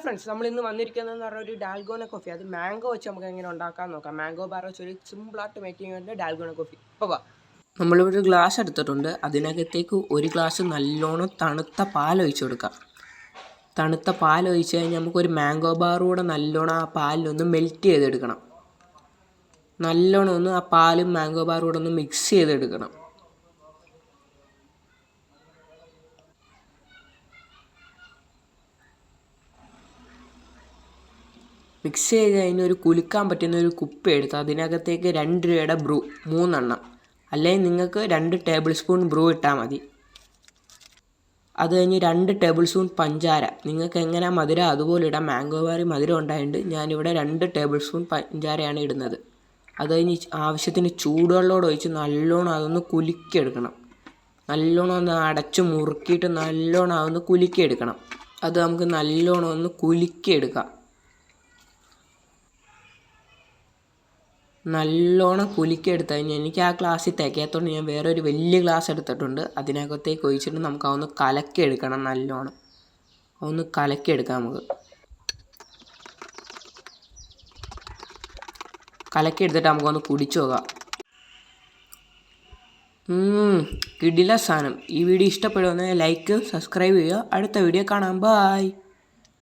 Friends, നമ്മൾ ഇന്ന് വന്നിരിക്കുന്നതെന്ന് പറഞ്ഞാൽ ഒരു ഡാൽഗോണ കോഫി. അത് മാംഗോ വെച്ച് നമുക്ക് എങ്ങനെ ഉണ്ടാക്കാൻ നോക്കാം. മാംഗോ ബാർ വെച്ച് ഒരു സിമ്പിളായിട്ട് മേക്കിംഗ് വേണ്ട ഡാൽഗോണ കോഫി. അപ്പോൾ വാ, നമ്മളിവിടെ ഗ്ലാസ് എടുത്തിട്ടുണ്ട്. അതിനകത്തേക്ക് ഒരു ഗ്ലാസ് നല്ലോണം തണുത്ത പാലൊഴിച്ച് കൊടുക്കാം. തണുത്ത പാലൊഴിച്ച് കഴിഞ്ഞാൽ നമുക്കൊരു മാംഗോ ബാർ കൂടെ നല്ലോണം ആ പാലിലൊന്ന് മെൽറ്റ് ചെയ്തെടുക്കണം. നല്ലോണം ഒന്ന് ആ പാലും മാംഗോ ബാറും കൂടെ ഒന്ന് മിക്സ് ചെയ്തെടുക്കണം. മിക്സ് ചെയ്ത് കഴിഞ്ഞ് ഒരു കുലുക്കാൻ പറ്റുന്ന ഒരു കുപ്പി എടുത്ത് അതിനകത്തേക്ക് 2 രൂപയുടെ ബ്രൂ 3 എണ്ണം, അല്ലെങ്കിൽ നിങ്ങൾക്ക് 2 ടേബിൾ സ്പൂൺ ബ്രൂ ഇട്ടാൽ മതി. അത് കഴിഞ്ഞ് 2 ടേബിൾ സ്പൂൺ പഞ്ചാര. നിങ്ങൾക്ക് എങ്ങനെ മധുരം അതുപോലെ ഇടാം. മാംഗോ ബാറി മധുരം ഉണ്ടായതുകൊണ്ട് ഞാനിവിടെ 2 ടേബിൾ സ്പൂൺ പഞ്ചാരയാണ് ഇടുന്നത്. അത് കഴിഞ്ഞ് ആവശ്യത്തിന് ചൂടുവെള്ളത്തോടെ ഒഴിച്ച് നല്ലോണം അതൊന്ന് കുലുക്കിയെടുക്കണം. നല്ലോണം ഒന്ന് അടച്ച് മുറുക്കിയിട്ട് നല്ലോണം അതൊന്ന് കുലുക്കിയെടുക്കണം. അത് നമുക്ക് നല്ലോണം ഒന്ന് കുലുക്കിയെടുക്കാം. നല്ലോണം കുലുക്കിയെടുത്ത് കഴിഞ്ഞാൽ എനിക്ക് ആ ഗ്ലാസ്സിൽ തികയാത്തതുകൊണ്ട് ഞാൻ വേറൊരു വലിയ ഗ്ലാസ് എടുത്തിട്ടുണ്ട്. അതിനകത്തേക്ക് ഒഴിച്ചിട്ട് നമുക്ക് അതൊന്ന് കലക്കിയെടുക്കണം. നല്ലോണം അതൊന്ന് കലക്കിയെടുക്കാം. നമുക്ക് കലക്കിയെടുത്തിട്ട് നമുക്കൊന്ന് കുടിച്ചു നോക്കാം. കിടില സാധനം. ഈ വീഡിയോ ഇഷ്ടപ്പെടുമെന്ന് ലൈക്ക് സബ്സ്ക്രൈബ് ചെയ്യുക. അടുത്ത വീഡിയോ കാണാം. ബൈ.